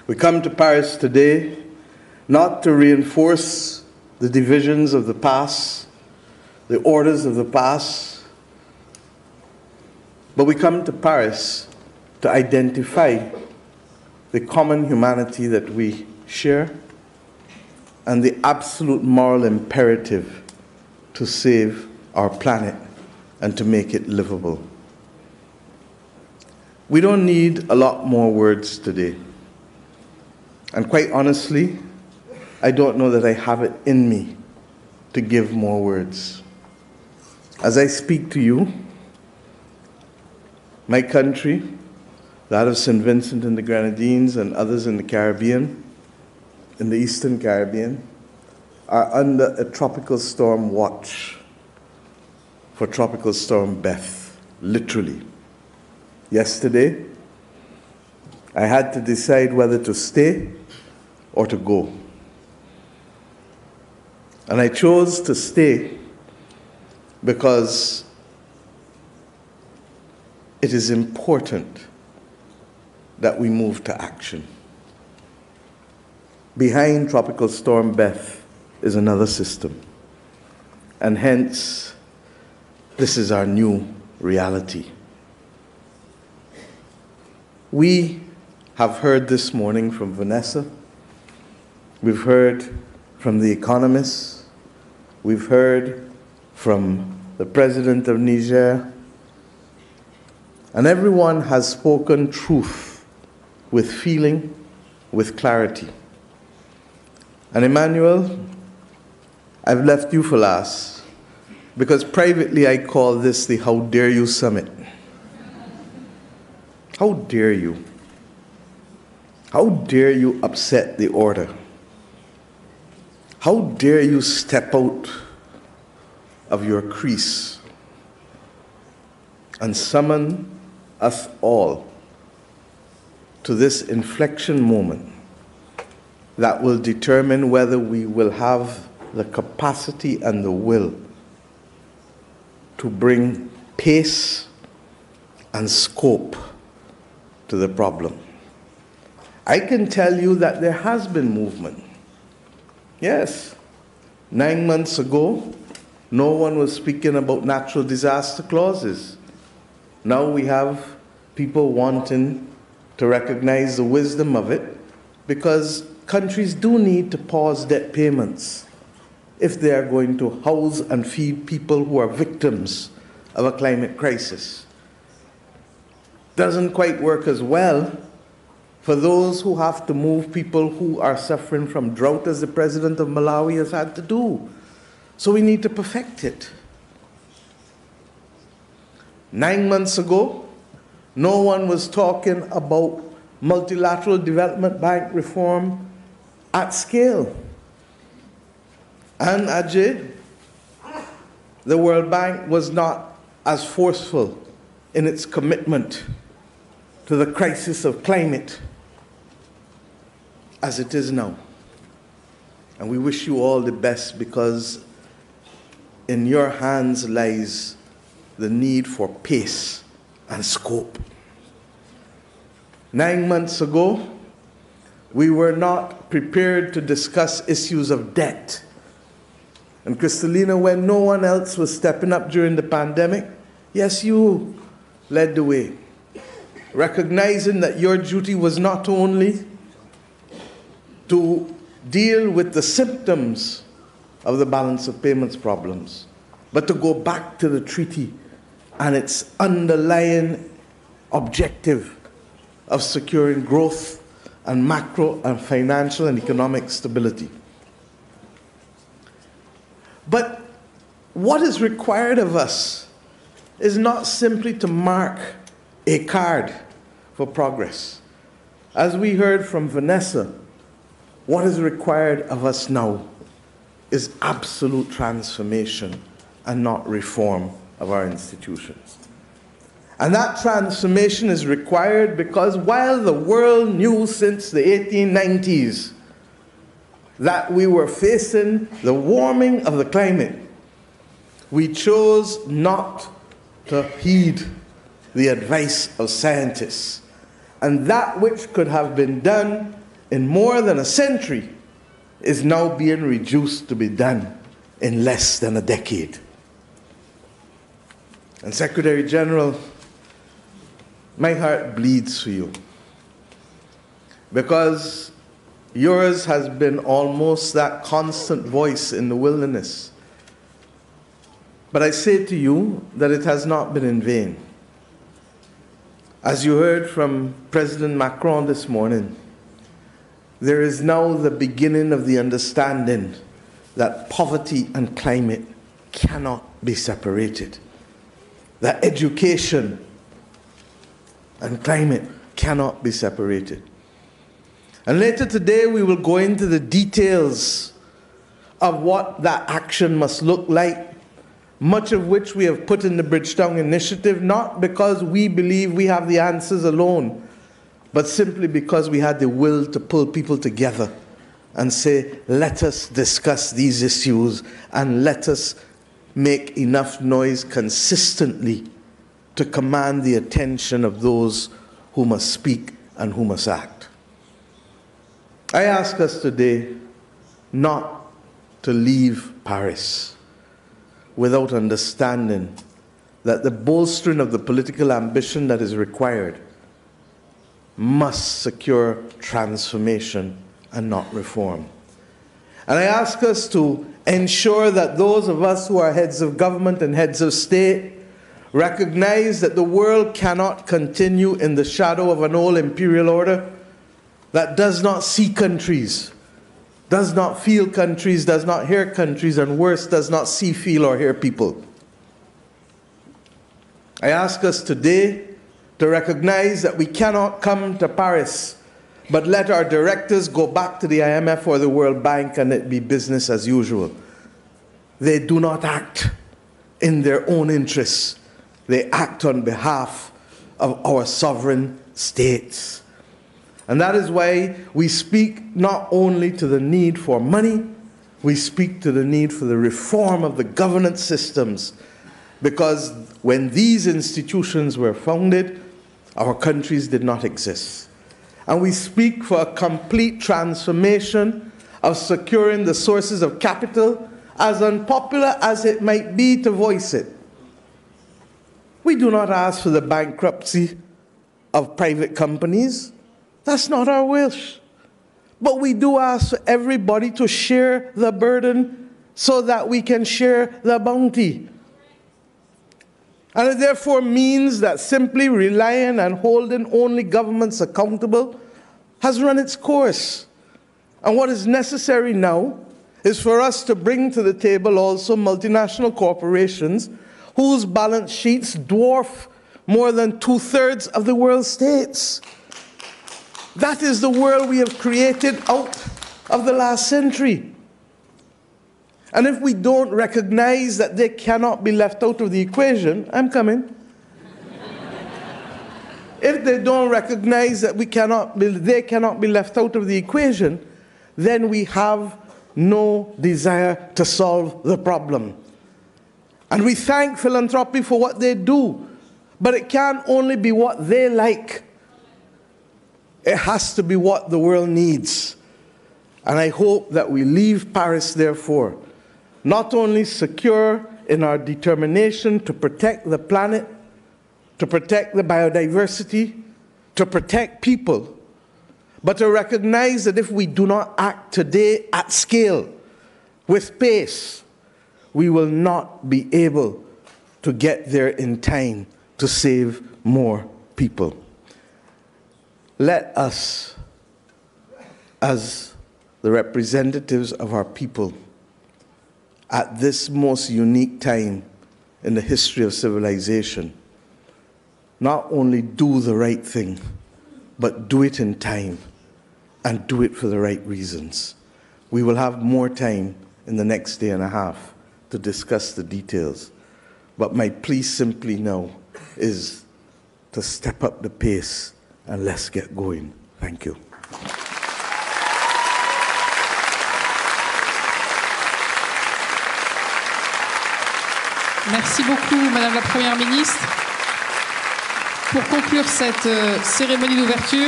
We come to Paris today not to reinforce the divisions of the past, the orders of the past, but we come to Paris to identify the common humanity that we share and the absolute moral imperative to save our planet and to make it livable. We don't need a lot more words today. And quite honestly, I don't know that I have it in me to give more words. As I speak to you, my country, that of St. Vincent and the Grenadines and others in the Caribbean, in the Eastern Caribbean, are under a tropical storm watch for Tropical Storm Beth, literally. Yesterday, I had to decide whether to stay or to go. And I chose to stay because it is important that we move to action. Behind Tropical Storm Beth is another system. And hence, this is our new reality. We have heard this morning from Vanessa. We've heard from the economists. We've heard from the president of Niger. And everyone has spoken truth with feeling, with clarity. And Emmanuel, I've left you for last because privately I call this the How Dare You Summit. How dare you? How dare you upset the order? How dare you step out of your crease and summon us all to this inflection moment that will determine whether we will have the capacity and the will to bring pace and scope to the problem. I can tell you that there has been movement. Yes, 9 months ago, no one was speaking about natural disaster clauses. Now we have people wanting to recognize the wisdom of it because countries do need to pause debt payments if they are going to house and feed people who are victims of a climate crisis. Doesn't quite work as well for those who have to move people who are suffering from drought, as the president of Malawi has had to do. So we need to perfect it. 9 months ago, no one was talking about multilateral development bank reform at scale. And Ajay, the World Bank was not as forceful in its commitment to the crisis of climate as it is now. And we wish you all the best because in your hands lies the need for pace and scope. 9 months ago, we were not prepared to discuss issues of debt. And Kristalina, when no one else was stepping up during the pandemic, yes, you led the way, recognizing that your duty was not only to deal with the symptoms of the balance of payments problems, but to go back to the treaty and its underlying objective of securing growth and macro and financial and economic stability. But what is required of us is not simply to mark a card for progress. As we heard from Vanessa, what is required of us now is absolute transformation and not reform of our institutions. And that transformation is required because while the world knew since the 1890s that we were facing the warming of the climate, we chose not to heed the advice of scientists. And that which could have been done in more than a century is now being reduced to be done in less than a decade. And Secretary General, my heart bleeds for you, because yours has been almost that constant voice in the wilderness. But I say to you that it has not been in vain. As you heard from President Macron this morning, there is now the beginning of the understanding that poverty and climate cannot be separated. That education and climate cannot be separated. And later today we will go into the details of what that action must look like, much of which we have put in the Bridgetown Initiative, not because we believe we have the answers alone, but simply because we had the will to pull people together and say, let us discuss these issues and let us make enough noise consistently to command the attention of those who must speak and who must act. I ask us today not to leave Paris without understanding that the bolstering of the political ambition that is required must secure transformation and not reform. And I ask us to ensure that those of us who are heads of government and heads of state recognize that the world cannot continue in the shadow of an old imperial order that does not see countries, does not feel countries, does not hear countries, and worse, does not see, feel, or hear people. I ask us today to recognize that we cannot come to Paris but let our directors go back to the IMF or the World Bank and it be business as usual. They do not act in their own interests. They act on behalf of our sovereign states. And that is why we speak not only to the need for money, we speak to the need for the reform of the governance systems. Because when these institutions were founded, our countries did not exist. And we speak for a complete transformation of securing the sources of capital, as unpopular as it might be to voice it. We do not ask for the bankruptcy of private companies. That's not our wish. But we do ask for everybody to share the burden so that we can share the bounty. And it therefore means that simply relying and holding only governments accountable has run its course. And what is necessary now is for us to bring to the table also multinational corporations whose balance sheets dwarf more than 2/3 of the world's states. That is the world we have created out of the last century. And if we don't recognize that they cannot be left out of the equation, I'm coming. If they don't recognize that they cannot be left out of the equation, then we have no desire to solve the problem. And we thank philanthropy for what they do, but it can't only be what they like. It has to be what the world needs. And I hope that we leave Paris, therefore, not only secure in our determination to protect the planet, to protect the biodiversity, to protect people, but to recognize that if we do not act today at scale, with pace, we will not be able to get there in time to save more people. Let us, as the representatives of our people, at this most unique time in the history of civilization, not only do the right thing, but do it in time and do it for the right reasons. We will have more time in the next day and a half to discuss the details. But my plea simply now is to step up the pace and let's get going. Thank you. Merci beaucoup, Madame la Première ministre. Pour conclure cette cérémonie d'ouverture,